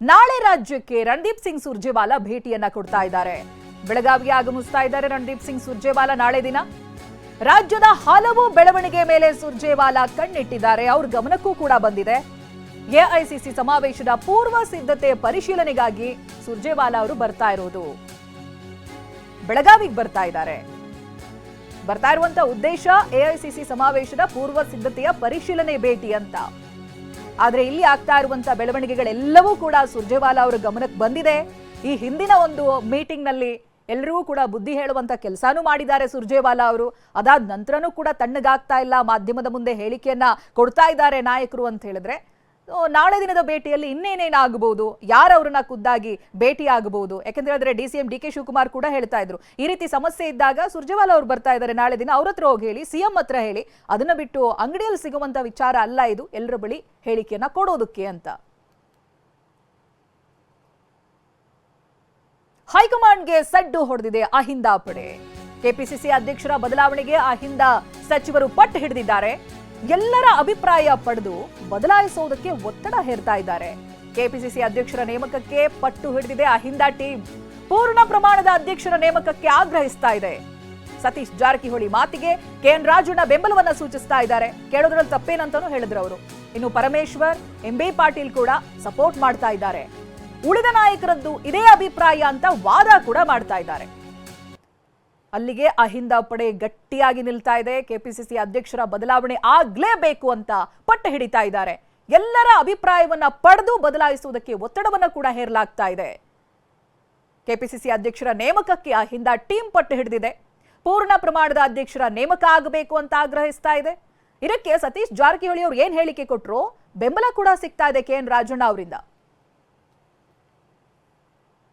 ನಾಳೆ ರಾಜ್ಯಕ್ಕೆ ರಣದೀಪ್ ಸಿಂಗ್ ಸುರ್ಜೇವಾಲಾ ಭೇಟಿಯನ್ನ ಕೊಡ್ತಾ ಇದ್ದಾರೆ. ಬೆಳಗಾವಿಗೆ ಆಗಮಿಸ್ತಾ ಇದ್ದಾರೆ ರಣದೀಪ್ ಸಿಂಗ್ ಸುರ್ಜೇವಾಲಾ ನಾಳೆ ದಿನ. ರಾಜ್ಯದ ಹಲವು ಬೆಳವಣಿಗೆ ಮೇಲೆ ಸುರ್ಜೇವಾಲಾ ಕಣ್ಣಿಟ್ಟಿದ್ದಾರೆ. ಅವ್ರ ಗಮನಕ್ಕೂ ಕೂಡ ಬಂದಿದೆ. ಎಐಸಿಸಿ ಸಮಾವೇಶದ ಪೂರ್ವ ಸಿದ್ಧತೆ ಪರಿಶೀಲನೆಗಾಗಿ ಸುರ್ಜೇವಾಲಾ ಅವರು ಬರ್ತಾ ಇರೋದು. ಬೆಳಗಾವಿಗೆ ಬರ್ತಾ ಇದ್ದಾರೆ. ಬರ್ತಾ ಇರುವಂತ ಉದ್ದೇಶ ಎಐಸಿಸಿ ಸಮಾವೇಶದ ಪೂರ್ವ ಸಿದ್ಧತೆಯ ಪರಿಶೀಲನೆ ಭೇಟಿ ಅಂತ. ಆದ್ರೆ ಇಲ್ಲಿ ಆಗ್ತಾ ಇರುವಂತ ಬೆಳವಣಿಗೆಗಳೆಲ್ಲವೂ ಕೂಡ ಸುರ್ಜೇವಾಲಾ ಅವರ ಗಮನಕ್ಕೆ ಬಂದಿದೆ. ಈ ಹಿಂದಿನ ಒಂದು ಮೀಟಿಂಗ್ ನಲ್ಲಿ ಎಲ್ಲರೂ ಕೂಡ ಬುದ್ಧಿ ಹೇಳುವಂತ ಕೆಲಸನೂ ಮಾಡಿದ್ದಾರೆ ಸುರ್ಜೇವಾಲಾ ಅವರು. ಅದಾದ ನಂತರನೂ ಕೂಡ ತಣ್ಣಗಾಗ್ತಾ ಇಲ್ಲ, ಮಾಧ್ಯಮದ ಮುಂದೆ ಹೇಳಿಕೆಯನ್ನ ಕೊಡ್ತಾ ಇದ್ದಾರೆ ನಾಯಕರು ಅಂತ ಹೇಳಿದ್ರೆ ನಾಳೆ ದಿನದ ಭೇಟಿಯಲ್ಲಿ ಇನ್ನೇನೇನಾಗಬಹುದು, ಯಾರವ್ರನ್ನ ಖುದ್ದಾಗಿ ಭೇಟಿ ಆಗಬಹುದು? ಯಾಕಂದ್ರೆ ಹೇಳಿದ್ರೆ ಡಿಸಿಎಂ ಡಿ ಕೆ ಶಿವಕುಮಾರ್ ಕೂಡ ಹೇಳ್ತಾ ಇದ್ರು, ಈ ರೀತಿ ಸಮಸ್ಯೆ ಇದ್ದಾಗ ಸುರ್ಜೇವಾಲಾ ಅವರು ಬರ್ತಾ ಇದ್ದಾರೆ ನಾಳೆ ದಿನ, ಅವ್ರ ಹತ್ರ ಹೋಗಿ ಹೇಳಿ, ಸಿಎಂ ಹತ್ರ ಹೇಳಿ, ಅದನ್ನ ಬಿಟ್ಟು ಅಂಗಡಿಯಲ್ಲಿ ಸಿಗುವಂತ ವಿಚಾರ ಅಲ್ಲ ಇದು, ಎಲ್ಲರ ಬಳಿ ಹೇಳಿಕೆಯನ್ನ ಕೊಡೋದಕ್ಕೆ ಅಂತ. ಹೈಕಮಾಂಡ್ಗೆ ಸಡ್ಡು ಹೊಡೆದಿದೆ ಅಹಿಂದ ಪಡೆ. ಕೆಪಿಸಿಸಿ ಅಧ್ಯಕ್ಷರ ಬದಲಾವಣೆಗೆ ಅಹಿಂದ ಸಚಿವರು ಪಟ್ಟು ಹಿಡಿದಿದ್ದಾರೆ. ಎಲ್ಲರ ಅಭಿಪ್ರಾಯ ಪಡೆದು ಬದಲಾಯಿಸುವುದಕ್ಕೆ ಒತ್ತಡ ಹೇರ್ತಾ ಇದ್ದಾರೆ. ಕೆಪಿಸಿಸಿ ಅಧ್ಯಕ್ಷರ ನೇಮಕಕ್ಕೆ ಪಟ್ಟು ಹಿಡಿದಿದೆ ಅಹಿಂದ ಟೀಮ್. ಪೂರ್ಣ ಪ್ರಮಾಣದ ಅಧ್ಯಕ್ಷರ ನೇಮಕಕ್ಕೆ ಆಗ್ರಹಿಸ್ತಾ ಇದೆ. ಸತೀಶ್ ಜಾರಕಿಹೊಳಿ ಮಾತಿಗೆ ಕೆಎನ್ ರಾಜಣ್ಣ ಬೆಂಬಲವನ್ನ ಸೂಚಿಸ್ತಾ ಇದ್ದಾರೆ. ಕೇಳೋದ್ರಲ್ಲಿ ತಪ್ಪೇನಂತಾನೂ ಹೇಳಿದ್ರು ಅವರು. ಇನ್ನು ಪರಮೇಶ್ವರ್, ಎಂಬಿ ಪಾಟೀಲ್ ಕೂಡ ಸಪೋರ್ಟ್ ಮಾಡ್ತಾ ಇದ್ದಾರೆ. ಉಳಿದ ನಾಯಕರದ್ದು ಇದೇ ಅಭಿಪ್ರಾಯ ಅಂತ ವಾದ ಕೂಡ ಮಾಡ್ತಾ ಇದ್ದಾರೆ. ಅಲ್ಲಿಗೆ ಅಹಿಂದ ಪಡೆ ಗಟ್ಟಿಯಾಗಿ ನಿಲ್ತಾ ಇದೆ. ಕೆಪಿಸಿಸಿ ಅಧ್ಯಕ್ಷರ ಬದಲಾವಣೆ ಆಗ್ಲೇಬೇಕು ಅಂತ ಪಟ್ಟು ಹಿಡಿತಾ ಇದ್ದಾರೆ. ಎಲ್ಲರ ಅಭಿಪ್ರಾಯವನ್ನ ಪಡೆದು ಬದಲಾಯಿಸುವುದಕ್ಕೆ ಒತ್ತಡವನ್ನ ಕೂಡ ಹೇರಲಾಗ್ತಾ ಇದೆ. ಕೆಪಿಸಿಸಿ ಅಧ್ಯಕ್ಷರ ನೇಮಕಕ್ಕೆ ಅಹಿಂದ ಟೀಮ್ ಪಟ್ಟು ಹಿಡಿದಿದೆ. ಪೂರ್ಣ ಪ್ರಮಾಣದ ಅಧ್ಯಕ್ಷರ ನೇಮಕ ಆಗಬೇಕು ಅಂತ ಆಗ್ರಹಿಸ್ತಾ ಇದೆ. ಇದಕ್ಕೆ ಸತೀಶ್ ಜಾರಕಿಹೊಳಿ ಅವರು ಏನ್ ಹೇಳಿಕೆ ಕೊಟ್ಟರು, ಬೆಂಬಲ ಕೂಡ ಸಿಗ್ತಾ ಇದೆ ಕೆಎನ್ ರಾಜಣ್ಣ ಅವರಿಂದ.